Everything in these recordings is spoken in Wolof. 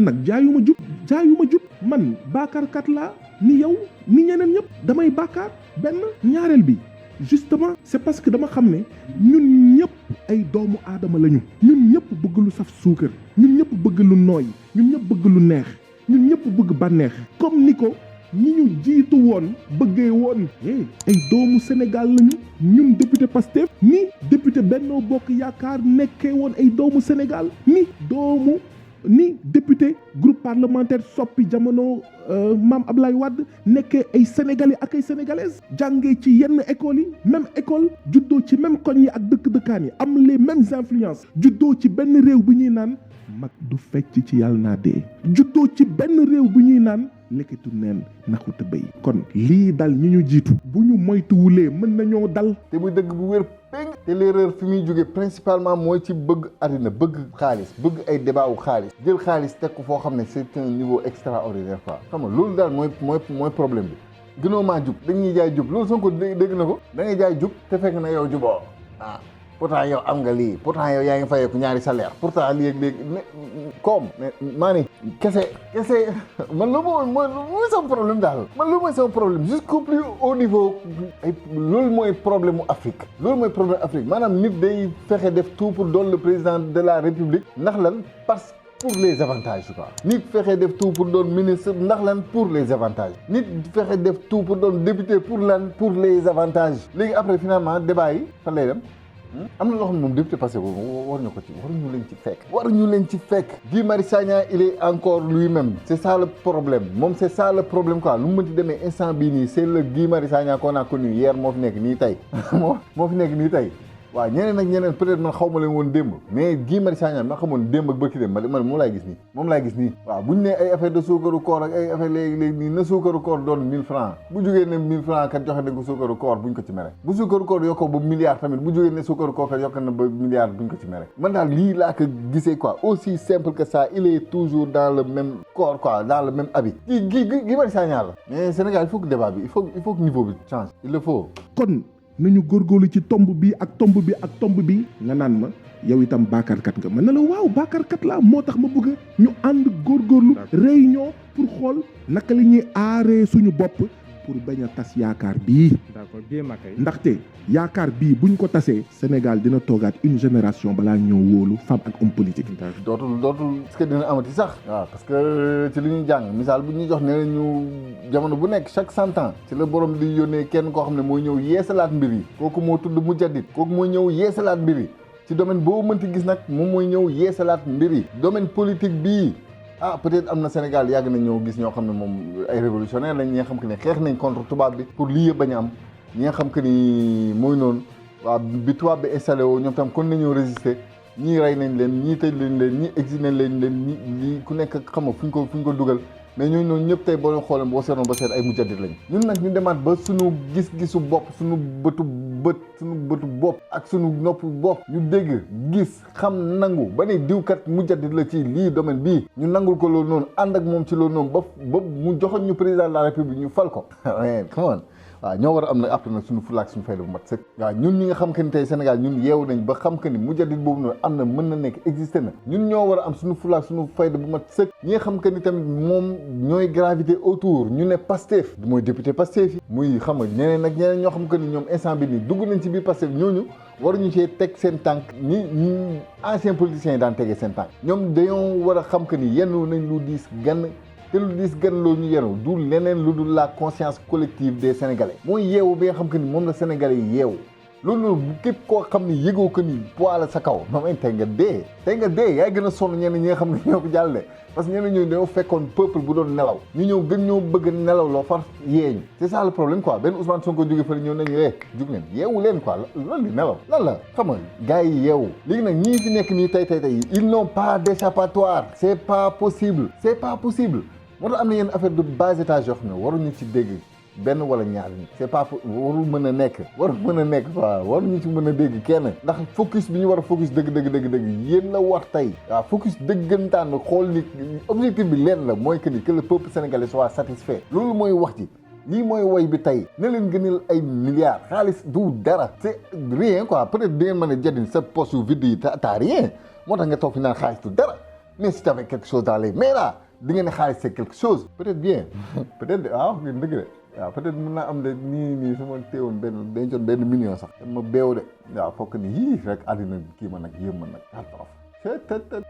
nag jaayuma jub man bàkkaarkat laa ni yow ni ñeneen ñëpp damay bàkkaar benn ñaareel bi justement c'est parce que dama xam ne ñun ñëpp ay doomu aadama lañu ñun ñëpp bëgg lu saf suukar ñun ñëpp bëgg lu nooy ñun ñëpp bëgg lu neex ñun ñëpp bëgg bànneex comme ni ko ñi ñu jiitu woon bëggee woon ay doomu Sénégal lañu ñun député Pastef ni député Benno Bokk Yaakaar nekkee woon ay doomu Sénégal ni député groupe parlementaire soppi jamono Mame Abdoulaye Wade nekkee ay sénégalais ak ay sénégalaises jàngee ci yenn écoles yi même école juddoo ci même koñ yi ak dëkk-dëkkaan yi am les mêmes influences juddoo ci benn réew bu ñuy naan mag du fecc ci yàlla naa dee juddoo ci benn réew bu ñuy naan lekkitu neen naxuta béy kon lii dal ñi ñu jiitu bu ñu moytuwulee mën nañoo dal te muy dëgg bu wér péng te l'erreur fi muy jóge principalement mooy ci bëgg àddina bëgg xaalis bëgg ay débat wu xaalis jël xaalis teg ko foo xam ne c'est un niveau extraordinaire quoi xam nga loolu daal mooy problème bi gënoo maa jub dañuy jaay jub loolu Sonko dégg na ko da ngay jaay jub te fekk na yow juboo pourtant yow am nga lii pourtant yow yaa ngi fayeeku ñaari salaire pourtant léegi comme maa ni kese man mooy sama problème daal man loolu mooy sama problème jusqu'au plus haut niveau loolu mooy problème mu Afrique maanaam nit day fexe def tout pour doon le président de la République ndax lan parce pour les avantages quoi nit fexe def tout pour doon ministre ndax lan pour les avantages nit fexe def tout pour doon député pour lan pour les avantages léegi après finalement débat yi fan lay dem am na loo xam ne moom député passé ko waruñu leen ci fekk Guy Marius Sagna il est encore lui-même c'est ça le problème moom c'est ça le problème quoi lu mu mënti demee instant bii nii c'est le Guy Marius Sagna qu'on a connu hier moo fi nekk nii tey moo fi nekk nii tey waaw ñeneen ak ñeneen peut-être man xaw ma leen woon démb mais Guy Marius Sagna ma xamoon démb ak bërki démb man moom laay gis nii waaw buñ ne ay affaire de suukaru koor ak ay affaire léegi nii na suukaru koor doon 1000 francs bu jógee ne 1000 francs kat joxe nañ ko suukaru koor buñ ko ci mere bu suukaru koor yokkoo ba milliard tamit bu jógee ne suukaru koor kat yokk na ba milliard buñ ko ci mere man daal lii laa ko gisee quoi aussi simple que ça il est toujours dans le même corps quoi dans le même habit Guy Marius Sagna la mais Sénégal il faut que débat bi il faut que niveau bi change il le faut kon nañu góorgóorlu ci tomb bi nga naan ma yow itam bàkkaarkat nga mën na la waaw bàkkaarkat laa moo tax ma bëgg ñu ànd góorgóorlu réunion pour xool naka la ñuy aaree suñu bopp pour bañ a tas yaakaar bii ndaxte yaakaar bii buñ ko tasee Sénégal dina toogaat une génération balaa ñëw wóolu femme ak homme politique dootul est-ce que dina amati sax waaw parce que ci li ñuy jàng misaal bu ñuy jox ne ñu jamono bu nekk chaque 100 ans ci la borom di yónnee kenn koo xam ne mooy ñëw yeesalaat mbir yi kooku moo tudd mujaddid kooku mooy ñëw yeesalaat mbir yi ci domaine boo mënti gis nag moom mooy ñëw yeesalaat mbir yi domaine politique bii peut-être am na Sénégal yàgg na ñëw gis ñoo xam ne moom ay révolutionnaire lañ ñi nga xam que ne xeex nañ contre tubaab bi pour lii yëpp bañ a am ñi nga xam que ni mooy noonu waaw bi tubaab bi installé woo ñoom tam kon nañoo résister ñii rey nañ leen ñii tëj nañ leen ñii exilé nañ leen ñii ku nekk xam nga fu ñu ko dugal mais ñooñu noonu ñëpp tey boo xoolee boo seetoon ba seet ay mujjadit lañ ñun nag ñu demaat ba suñu gis-gisu bopp suñu bëtu bopp ak suñu nopp bopp ñu dégg gis xam nangu ba ne diwkat mujjadit la ci lii domaine bii ñu nangul ko loolu noonu ànd ak moom ci loolu noonu ba mu joxoon ñu président de la république ñu fal ko come on waaw ñoo war a am nag après nag suñu fulaak suñu fayda bu mat sëkk waaw ñun ñi nga xam que ni tey Sénégal ñun yeewu nañ ba xam que ni mujaddid boobu noonu am na mën na nekk existé na ñun ñoo war a am suñu fulaak suñu fayda bu mat sëkk ñi nga xam que ni tamit moom ñooy gravité autour ñu ne Pastef mooy député Pastef yi muy xam nga ñeneen ak ñeneen ñoo xam que ni ñoom instant bi nii dugg nañ ci biir Pastef ñooñu waruñu cee teg seen tànk ñi anciens politiciens yi daan tegee seen tànk ñoom dañoo war a xam que ni yenn nañ lu diis gann te lu diis gën loo ñu yenu du leneen lu dul la conscience collective des Sénégalais mooy yeewu bi nga xam que ni moom la Sénégalais yi yeewu loolu noonu képp koo xam ni yëgoo ko ni poids la sa kaw moom tey nga dee yaay gën a sonn ñenn ñi nga xam ne ñoo ko jàlle parce que ñenn ñooñu dañoo fekkoon peuple bu doon nelaw ñu ñëw gën ñoo bëgg nelaw loo far yeeñu c'est ça le problème quoi benn Ousmane Sonko jóge fa ñëw nañu jug leen yeewu leen quoi lan li nelaw lan la xam nga gars yi yeewu léegi nag ñii fi nekk nii tey ils n'ont pas d'échappatoire c'est pas possible moo tax am na yenn affaire de bas étage yoo xam ne waruñu ci dégg benn wala ñaar nit c'est pas warul mën a nekk quoi waruñu ci mën a dégg kenn ndax focus bi ñu war a focus dëgg yéen la war tey waaw focus dëggantaan xool ni objectif bi leen la mooy que ni que le peuple sénégalais soit satisfait loolu mooy wax ji lii mooy woy bi tey na leen gënal ay milliards xaalis du dara c'est rien quoi peut-être di ngeen mën a jëriñ sa poche yu vide yi t'as rien moo tax nga toog fi naan xaalis du dara mais si t'avais quelque chose dans les mains là di nga ne xaalis c'est quelque chose peut-être bien peut-être waaw ngeen dëgg de waaw peut-être mën naa am de nii su ma teewoon dencoon benn million sax ma beew de waaw fokk ni yii rek àddina kii ma nag yéem ma nag altrof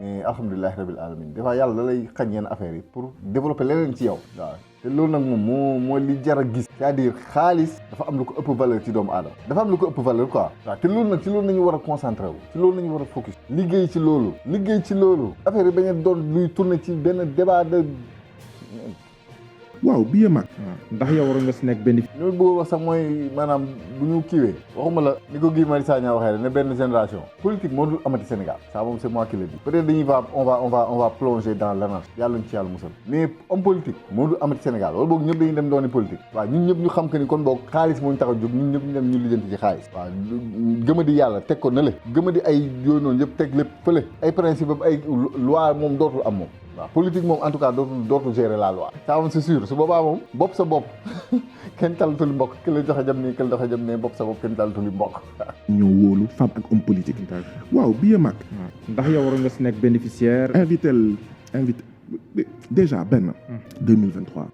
mais alhamdulilahi rabil alamin des fois yàlla da lay xañ yenn affaires yi pour développer leneen ci yow waaw te loolu nag moom moo li jar a gis c'est-à-dire xaalis dafa am lu ko ëpp valeur ci doomu aadama dafa am lu ko ëpp valeur quoi waaw te loolu nag ci loolu nañu war a concentré wu ci loolu nañu war a focus liggéey ci loolu affaire yi bañ a doon luy tourner ci benn débat de waaw billet mag ndax yow waroon nga si nekk bénéfice. loolu bëgg wax sax mooy maanaam bu ñu kiiwee waxuma la ni ko Guy Marius Sagna waxee rek ne benn génération politique moo dul amati Sénégal ça moom c'est moi qui le dis peut-être dañuy on va plonger dans l'anarchie yàlla ñu ci yàlla musal mais homme politique moo dul amati Sénégal wala boog ñëpp dañuy dem dooni politique waaw ñun ñëpp ñu xam que ni kon boog xaalis moo ñu tax a jóg ñun ñëpp ñu dem ñu lijjanti ci xaalis waaw gëma di yàlla teg ko na le gëma di ay yooyu noonu yëpp teg lépp fële ay principe ay loi moom dootul am moom waaw politique moom en tout cas dootul gérer la loi ça moom c'est sûr su boobaa moom bopp sa bopp kenn talatul mbokk ki la joxe jam nii ki la joxe jam ne bopp sa bopp kenn talatul mbokk ñoo wóolu femme ak homme politique waaw billet mag ndax yow waroon nga si nekk bénéficiaire. invité déjà benn 2023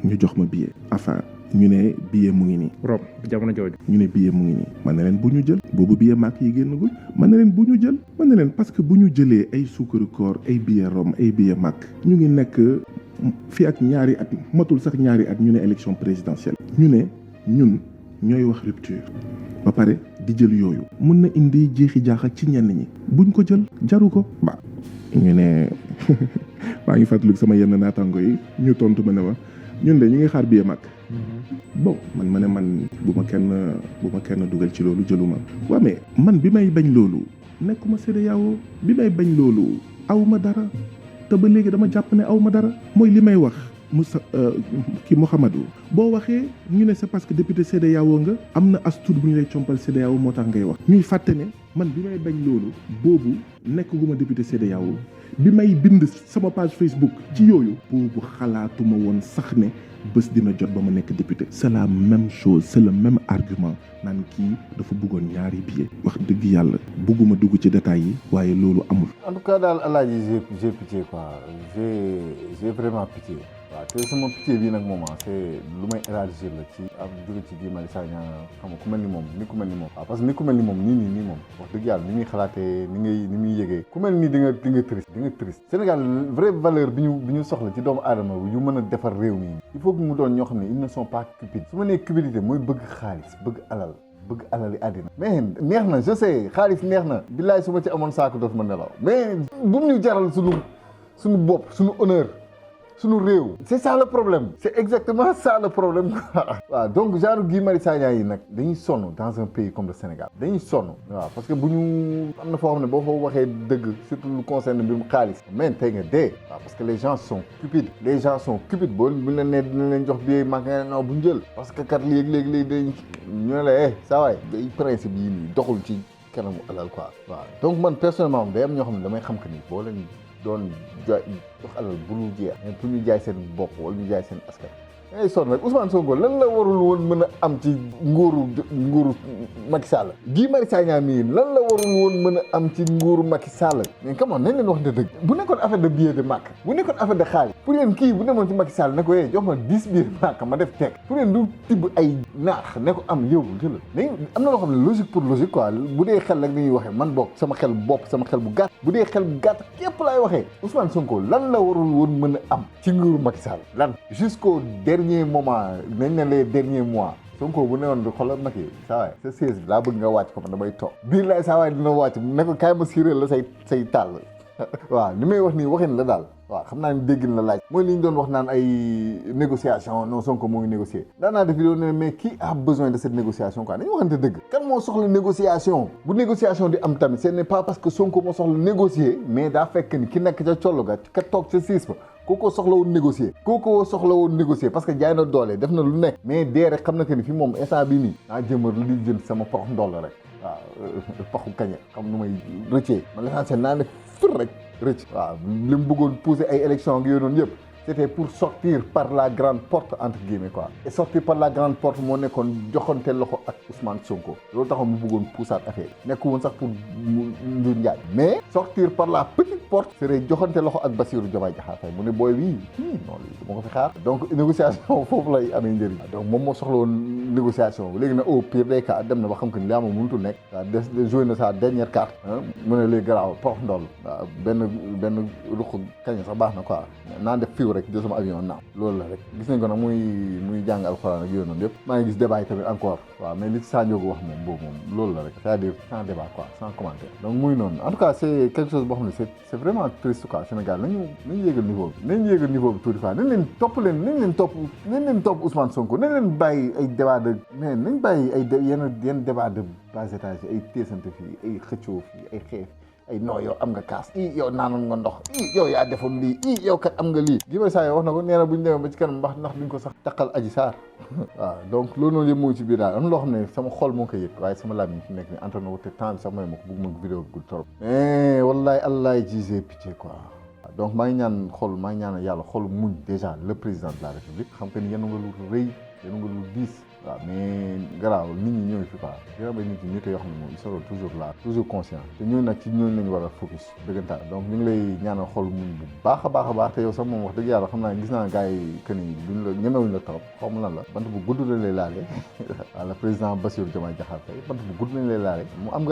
ñu jox ma billet enfin ñu ne billet mu ngi nii Rome jamono jooju. ñu ne billet mu ngi nii man ne leen bu ñu jël boobu billet mag yi génnagul man ne leen bu ñu jël man ne leen parce que bu ñu jëlee ay suukaru koor ay billet Rome ay billet mag ñu ngi nekk fii ak ñaari at matul sax ñaari at ñu ne élection présidentielle ñu ne ñun ñooy wax rupture ba pare di jël yooyu mun na indi jeexi jaaxa ci ñenn ñi buñ ko jël jaru ko ba ñu ne maa ngi fàttaliku sama yenn naataango yi ñu tontu ma ne ma ñun de ñu ngi xaar billet mag bon man bu ma kenn dugal ci loolu jëluma waaw mais man bi may bañ loolu nekkuma CEDEAO bi may bañ loolu awma dara te ba léegi dama jàpp ne awma dara mooy li may wax Moussa Mouhamadou boo waxee ñu ne c'est parce que député CEDEAO nga am na as tuut bu ñu lay compal CEDEAO moo tax ngay wax ñuy fàtte ne man bi may bañ loolu boobu nekkaguma député CEDEAO bi may bind sama page Facebook ci yooyu boobu xalaatuma woon sax ne bés dina jot ba ma nekk député c'est la même chose c'est le même argument naan kii dafa bëggoon ñaari billet wax dëgg yàlla bëgguma dugg ci détails yi waaye loolu amul en tout cas daal Alaaji j'ai pitié quoi j'ai vraiment pitié waaw te sama pitié bii nag moom c'est lu may élargir la ci ab jóge ci Guy Marius Sagna xam nga ku mel ni moom waaw parce que ni ku mel ni moom nii moom wax dëgg yàlla ni muy xalaatee ni muy yëgee ku mel ni di nga triste Sénégal vraie valeur bi ñu soxla ci doomu aadama yu mën a defar réew mi il faut que mu doon ñoo xam ne ils ne sont pas cupides su ma nee cupidité mooy bëgg xaalis bëgg alali àddina mais neex na je sais xaalis neex na billaay su ma ci amoon saako dootu ma nelaw mais bu mu ñu jaral suñu bopp suñu honneur suñu réew c'est ça le problème c'est exactement ça le problème waaw donc genre Guy Marius Sagna yi nag dañuy sonn dans un pays comme le Sénégal dañuy sonn waaw parce que bu ñu am na foo xam ne boo fa waxee dëgg surtout lu concerne mbirum xaalis mais tey nga dee waaw parce que les gens sont cupides boo bu la nee dina leen jox billet mag nga non bu ñu jël parce que kat léegi dañ ñu ne la saa waay day principe yi nii doxul ci kanamu alal quoi waaw donc man personnellement day am ñoo xam ne damay xam que ni boo leen doon jox alal bu ñu jeex mais pour ñu jaay seen bopp wala ñu jaay seen askan ngay sonn rek Ousmane Sonko lan la warul woon mën a am ci nguuru Macky Sall Guy Marius Sagna mii lan la warul woon mën a am ci nguuru Macky Sall mais comment nañ leen wax dëgg bu nekkoon affaire de billet de Makka bu nekkoon affaire de xaalis pour yéen kii bu demoon ci Macky Sall ne ko jox ma 10 billet de Makka ma def teg pour yéen du tibb ay naax ne ko am yow jëlal mais am na loo xam ne logique pour logique quoi bu dee xel rek dañuy waxee man boog sama xel bu gàtt bu dee xel bu gàtt képp laay waxee Ousmane Sonko lan la warul woon mën a am ci nguuru Macky Sall lan jusqu'au dernier moment nañ ne les derniers mois Sonko bu newoon di xoolal Macky saa waay sa siège bi laa bëgg nga wàcc ko man damay toog biir laay saa waay dina wàcc ne ko kaay ma siréel la say tàll waaw li may wax nii waxin la daal waaw xam naa ne déggin la laaj mooy li ñu doon wax naan ay négociation non Sonko moo ngi négocier daanaa def vidéo ne mais qui a besoin de cette négociation quoi dañu waxante dëgg kan moo soxla négociation bu négociation di am tamit ce n'est pas parce que Sonko moo soxla négocier mais daa fekk ni ki nekk ca collo ga ka toog ca siis ba kookoo soxla woon négocier parce que jaay na doole def na lu nekk mais dee rek xam na que ni fi moom instant bii nii naa jëmar li jënd sama porox ndoll rek waaw paxu kaña xam nu may rëccee man l'essentiel naa ne fër rek rëcc waaw li mu bëggoon pousser ay élection ak yooyu noonu yëpp c'était pour sortir par la grande porte entre guillemets quoi et sortir par la grande porte moo nekkoon joxante loxo ak Ousmane Sonko loolu taxoon mu bëggoon puusaat affaire nekku woon sax pour Ndour Ndiaye mais sortir par la petite porte serait joxante loxo ak Bassirou Diomaye Diakhar Faye mu ne booy bii non lii dama ko fi xaar donc négociation foofu lay amee njëriñ donc moom moo soxla woon négociation léegi na au pire des cas dem na ba xam que ni laa ma mënutul nekk waaw des joué na sa dernière carte mu ne léegi garaaw porox ndool waaw benn ruq kañ sax baax na quoi naa def fiw rek jël sama avion naaw loolu la rek gis nañ ko nag muy jàng alxuraan ak yooyu noonu yëpp maa ngi gis débat yi tamit encore waaw mais li ci Sa Ndiogou wax moom boobu moom loolu la rek c'est-à-dire sans débat quoi sans commentaire donc muy noonu en tout cas c'est quelque chose boo xam ne c'est vraiment triste quoi Sénégal nañu yéegal niveau bi tuuti fa nañ leen topp Ousmane Sonko nañ leen bàyyi ay débat de mais nañ bàyyi ay yenn débat de bas étage ay teesante fii ay xëccoo fii ay xeex ay non yow am nga kaas yow naanoon nga ndox yow yaa defoon lii yow kat am nga lii Guy Saa wax na ko nee na bu ñu demee ba ci kanam ndax duñ ko sax taqal Adji Sarr waaw donc loolu noonu yëpp mu ngi ci biir daal am loo xam ne sama xol moo koy yëg waaye sama laaj mi fi nekk ni antan na ko te temps bi sax may ma ko bëgg ma vidéo bi gudd trop mais wallaay allah gisé pitié quoi donc maa ngi ñaan yàlla xolu muñ déjà le président de la république xam que ni yéen nga lu rëy yéen nga lu diis waaw mais garaaw nit ñi ñëw fi quoi dina bay nit ñi nit yoo xam ne moom ils seront toujours là toujours conscient te ñooñu nag ci ñooñu lañu war a focus dëggantaan donc ñu ngi lay ñaanal xol muñ bu baax a baax te yow sax moom wax dëgg yàlla xam naa gis naa gars yi que ni duñ la ñemewuñ la trop xaw ma lan la bant bu gudd lañ lay laale waaw le président Bassirou Diomaye Diakhar Faye bant bu gudd lañ lay laale mu am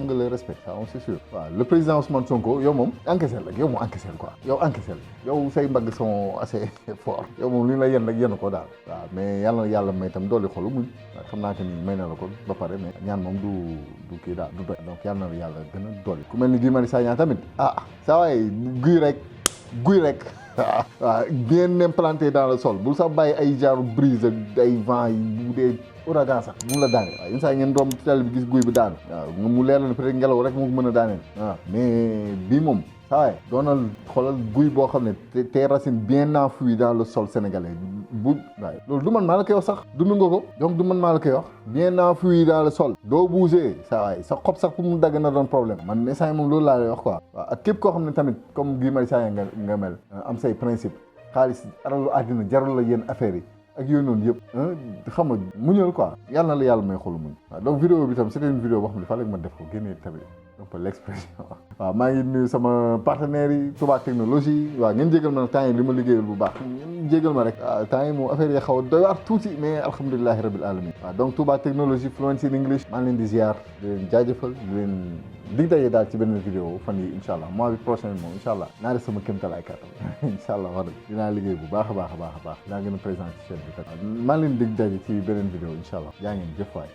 nga le respect ça on c'est sûr waaw le président Ousmane Sonko yow moom encaissé la yow moom encaissé quoi yow encaissé yow say mbagg sont assez fort yow moom li ñu la yen rek yenn ko daal waaw mais yàlla may tam dooli xolu muñ waaw xam naa que ni may na la ko ba pare mais ñaan moom du kii daal du doy donc yàlla na yàlla gën a dooli ku mel ni Guy Marius Sagna tamit saa waay guy rek waaw bien implanté dans le sol bul sax bàyyi ay genre brise ak ay vent yi bu dee ouragan sax bu mu la daaneel waaw yenn saa ngeen romb ci tali bi gis guy bi daanu waaw mu leer na peut-être ngelaw rek moo ko mën a daaneel waaw mais bii moom waaye doonal xoolal guy boo xam ne tes racines bien enfouies dans le sol sénégalais waaye loolu du man maa la koy wax sax dund nga ko donc du man maa la koy wax bien enfouies dans le sol doo bouger waaye sa xob sax pour mu dagg na doon problème man instant yi moom loolu laa lay wax quoi waaw ak képp koo xam ne tamit comme Guy Marius Sagna nga mel am say principe xaalis aralu àddina jarul la yenn affaires yi ak yooyu noonu yëpp xam nga muñal quoi yàlla na la yàlla may xolu muñ waaw donc vidéo bi tam c'était une vidéo boo xam ne fallait que ma def ko génnee tamit un peu l'expression waaw maa ngi nuyu sama partenaires yi Touba Technologie waaw ngeen jégal ma nag temps yi li ma liggéeyal bu baax ngeen jégal ma rek waaw temps yi moom affaire yi xaw a doy waar tuuti mais alhamdulilahi rabbil alamin waaw donc Touba Technologie Fluency in English maa ngi leen di ziar di leen jaajëfal di leen dig daje daal ci beneen vidéo fan yi incha allah mois bi prochain moom incha allah naa def sama kéemtalaay kàttan incha allah wax dëgg dinaa liggéey bu baax a baax dinaa gën a présent ci chaîne bi kat maa ngi leen dig daje ci beneen vidéo incha allah yaa ngeen jëf waay